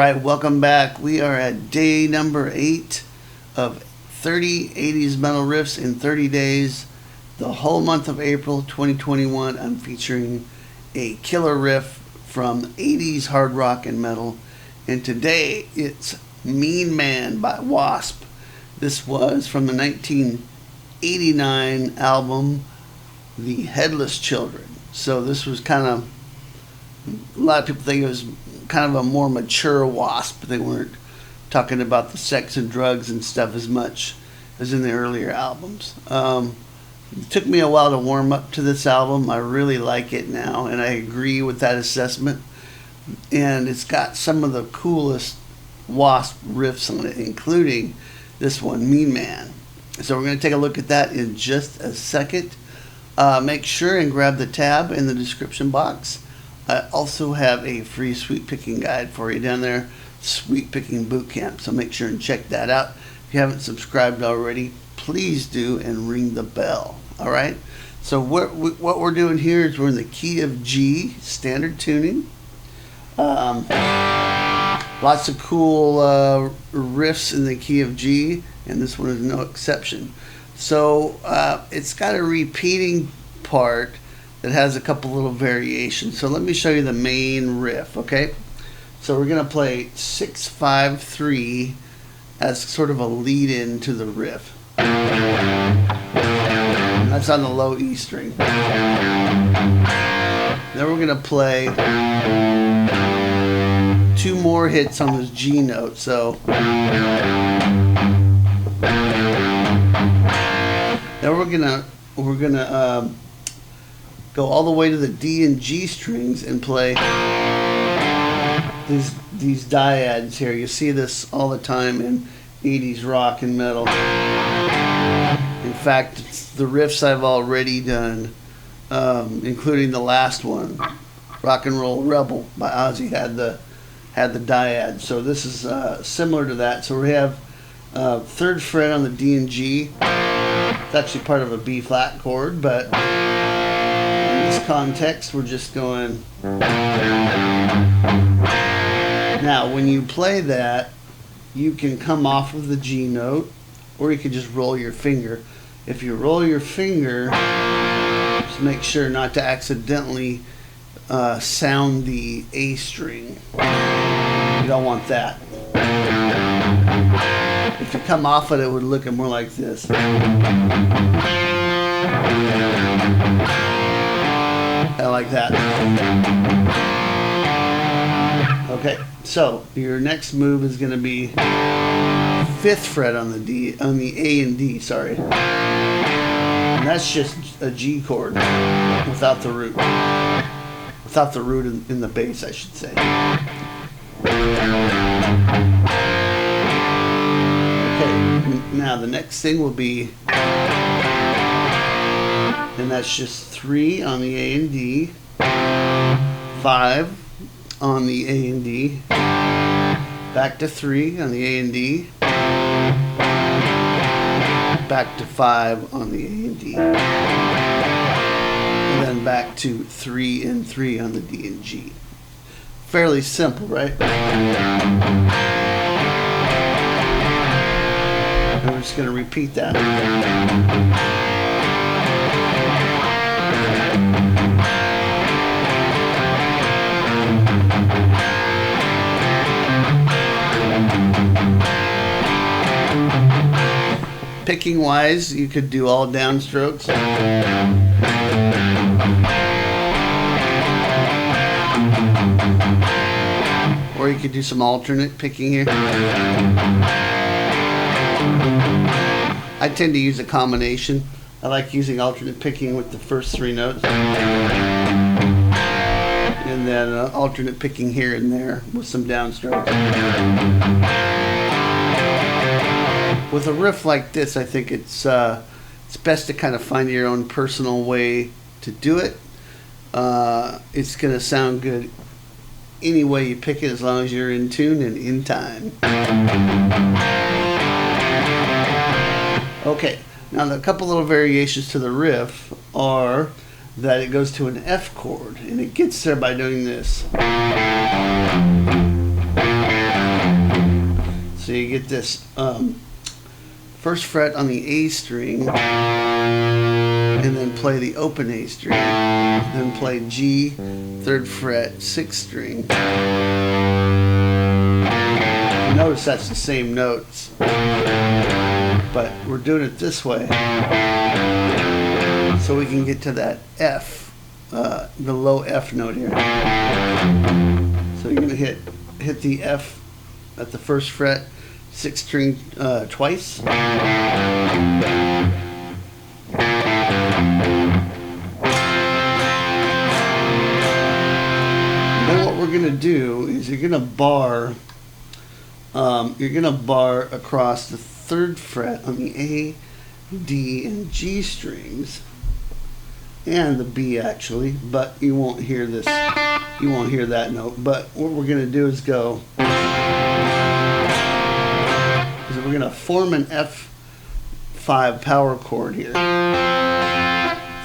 right, welcome back. We are at day number 8 of 30 80s metal riffs in 30 days. The whole month of April 2021, I'm featuring a killer riff from 80s hard rock and metal. And today it's Mean Man by WASP. This was from the 1989 album, The Headless Children. So this was kind of, a lot of people think it was kind of a more mature WASP. They weren't talking about the sex and drugs and stuff as much as in the earlier albums. It took me a while to warm up to this album. I really like it now, and I agree with that assessment. And it's got some of the coolest WASP riffs on it, including this one, Mean Man. So we're going to take a look at that in just a second. Make sure and grab the tab in the description box. I also have a free sweet picking guide for you down there, Sweet Picking Bootcamp. So make sure and check that out. If you haven't subscribed already, please do, and ring the bell. All right. So what we're doing here is we're in the key of G, standard tuning. Lots of cool riffs in the key of G, and this one is no exception. So it's got a repeating part that has a couple little variations. So let me show you the main riff, okay? So we're gonna play 6-5-3 as sort of a lead-in to the riff. And that's on the low E string. Then we're gonna play 2 more hits on this G note. So then we're gonna go all the way to the D and G strings and play these dyads here. You see this all the time in 80s rock and metal. In fact, it's the riffs I've already done, including the last one, Rock and Roll Rebel by Ozzy, had the dyad. So this is similar to that. So we have 3rd fret on the D and G. It's actually part of a B flat chord, but in this context we're just going. Now when you play that, you can come off of the G note, or you can just roll your finger. If you roll your finger, just make sure not to accidentally sound the A string. You don't want that. If you come off it would look more like this. I like that. Okay, so your next move is going to be 5th fret on the A and D, sorry. And that's just a G chord without the root. Without the root in the bass, I should say. Okay, now the next thing will be, and that's just 3 on the A and D, 5 on the A and D, back to 3 on the A and D, back to 5 on the A and D, and then back to 3 and 3 on the D and G. Fairly simple, right? And we're just going to repeat that. Picking wise, you could do all downstrokes. Or you could do some alternate picking here. I tend to use a combination. I like using alternate picking with the first 3 notes. And then alternate picking here and there with some downstrokes. With a riff like this, I think it's best to kind of find your own personal way to do it. It's going to sound good any way you pick it, as long as you're in tune and in time. Okay, now a couple little variations to the riff are that it goes to an F chord, and it gets there by doing this. So you get this first fret on the A string, and then play the open A string, then play G, 3rd fret, 6th string. Notice that's the same notes, but we're doing it this way so we can get to that F, the low F note here. So you're gonna hit the F at the 1st fret, 6th string twice. Then what we're gonna do is you're gonna bar across the 3rd fret on the A, D, and G strings, and the B actually, but you won't hear this. You won't hear that note. But what we're gonna do is we're gonna form an F5 power chord here.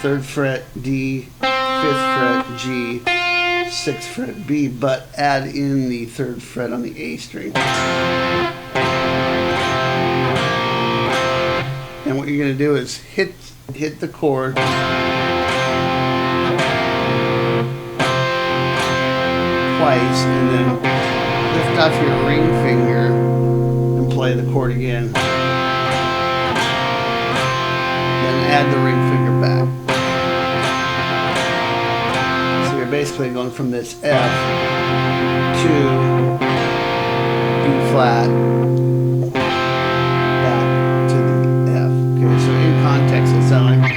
3rd fret D, 5th fret G, 6th fret B, but add in the 3rd fret on the A string. And what you're going to do is hit the chord twice, and then lift off your ring finger and play the chord again. Then add the ring finger back. Basically going from this F to B flat back to the F. Okay, so in context it sounds like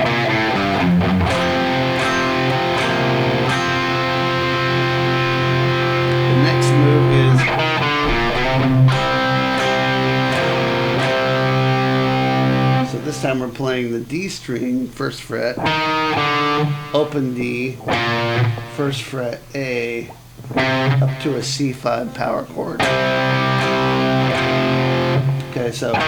the next move is, so this time we're playing the D string, 1st fret, open D, 1st fret A, up to a C5 power chord. Okay, so 2 hits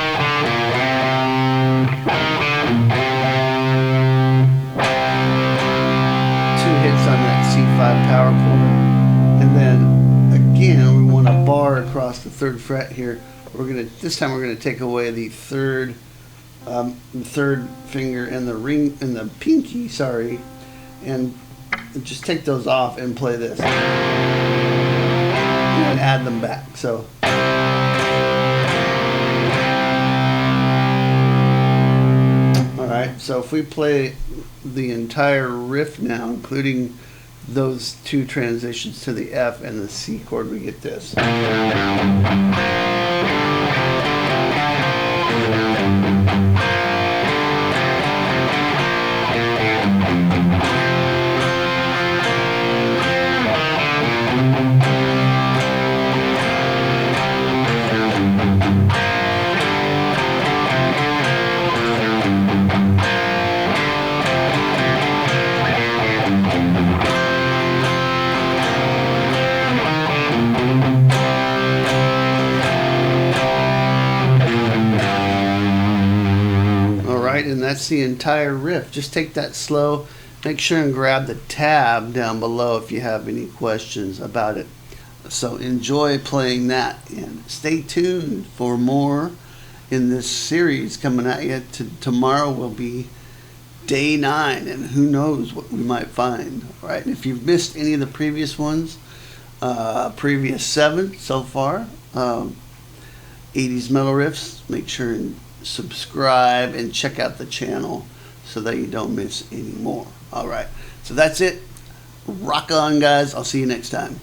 on that C5 power chord, and then again we want to bar across the 3rd fret here. This time we're gonna take away the third finger and the ring and the pinky, sorry, and just take those off and play this and add them back. So alright, so if we play the entire riff now, including those 2 transitions to the F and the C chord, we get this. And that's the entire riff. Just take that slow, make sure and grab the tab down below if you have any questions about it. So enjoy playing that, and stay tuned for more in this series coming at you. Tomorrow will be day 9, and who knows what we might find. All right, and if you've missed any of the previous ones, previous 7 so far, 80s Metal Riffs, make sure and subscribe and check out the channel so that you don't miss any more. All right, so that's it. Rock on, guys. I'll see you next time.